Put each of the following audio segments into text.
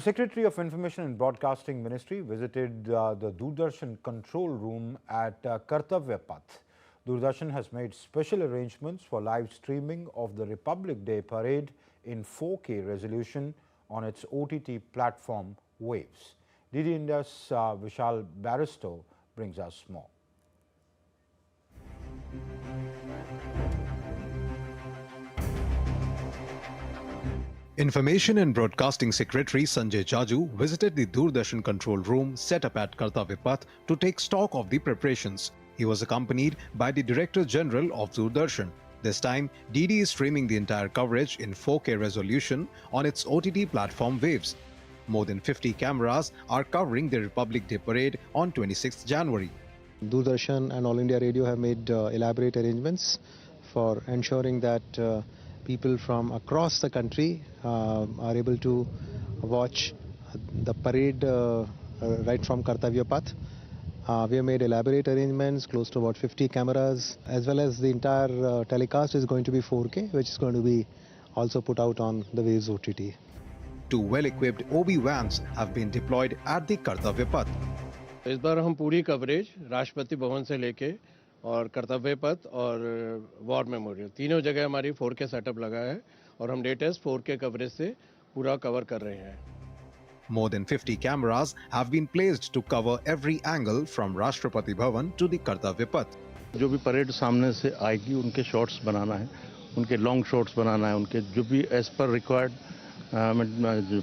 Secretary of Information and Broadcasting Ministry visited the Doordarshan control room at Kartavya Path. Doordarshan has made special arrangements for live streaming of the Republic Day parade in 4K resolution on its OTT platform Waves. DD India's Vishal Baristo brings us more. Information and Broadcasting Secretary Sanjay Jaju visited the Doordarshan control room set up at Kartavya Path to take stock of the preparations. He was accompanied by the Director General of Doordarshan. This time, DD is streaming the entire coverage in 4K resolution on its OTT platform Waves. More than 50 cameras are covering the Republic Day parade on 26th January. Doordarshan and All India Radio have made elaborate arrangements for ensuring that people from across the country are able to watch the parade right from Kartavya Path. We have made elaborate arrangements, close to about 50 cameras, as well as the entire telecast is going to be 4K, which is going to be also put out on the Waves OTT. Two well-equipped OB vans have been deployed at the Kartavya Path. इस बार हम पूरी coverage Rashtrapati Bhavan से लेके और कर्तव्य पथ और war memorial तीनों जगह हमारी 4K सेटअप लगा है और हम लेटेस्ट 4K कवरेज से पूरा कवर कर रहे हैं. More than 50 cameras have been placed to cover every angle from Rashtrapati Bhavan to the Kartavya Path. जो भी परेड सामने से आएगी उनके शॉट्स बनाना है, उनके लॉन्ग शॉट्स बनाना है, उनके जो भी एज पर रिक्वायर्ड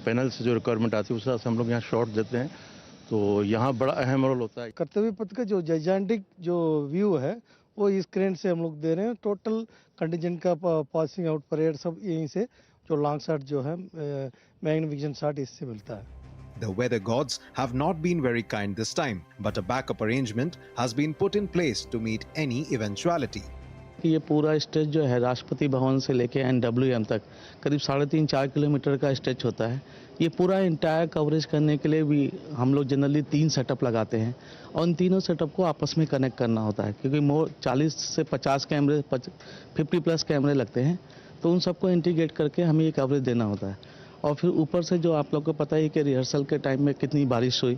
पैनल से जो रिक्वायरमेंट आती है उस हिसाब से हम लोग यहाँ शॉट देते हैं. तो यहाँ बड़ा अहम रोल होता है. कर्तव्य पथ का जो जाइजेंटिक जो व्यू है वो इस क्रेन से हम लोग दे रहे हैं. टोटल कंटिजेंट का पासिंग आउट परेड सब यहीं से जो लॉन्ग शॉट जो है मैग्निफिकेशन शॉट इससे मिलता है. The weather gods have not been very kind this time, but a backup arrangement has been put in place to meet any eventuality. ये पूरा स्ट्रेच जो है राष्ट्रपति भवन से लेके NWM तक करीब 3.5-4 किलोमीटर का स्ट्रेच होता है. ये पूरा इंटायर कवरेज करने के लिए भी हम लोग जनरली 3 सेटअप लगाते हैं और उन तीनों सेटअप को आपस में कनेक्ट करना होता है क्योंकि 40 से 50 कैमरे 50 प्लस कैमरे लगते हैं तो उन सबको इंटीग्रेट करके हमें ये कवरेज देना होता है. और फिर ऊपर से जो आप लोग को पता है कि रिहर्सल के टाइम में कितनी बारिश हुई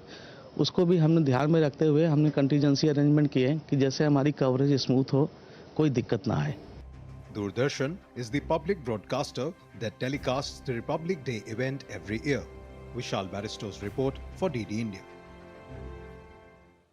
उसको भी हमने ध्यान में रखते हुए हमने कंटीजेंसी अरेंजमेंट किए कि जैसे हमारी कवरेज स्मूथ हो, कोई दिक्कत ना आए. Doordarshan is the public broadcaster that telecasts the Republic Day event every year. Vishal Baristo's report for DD India.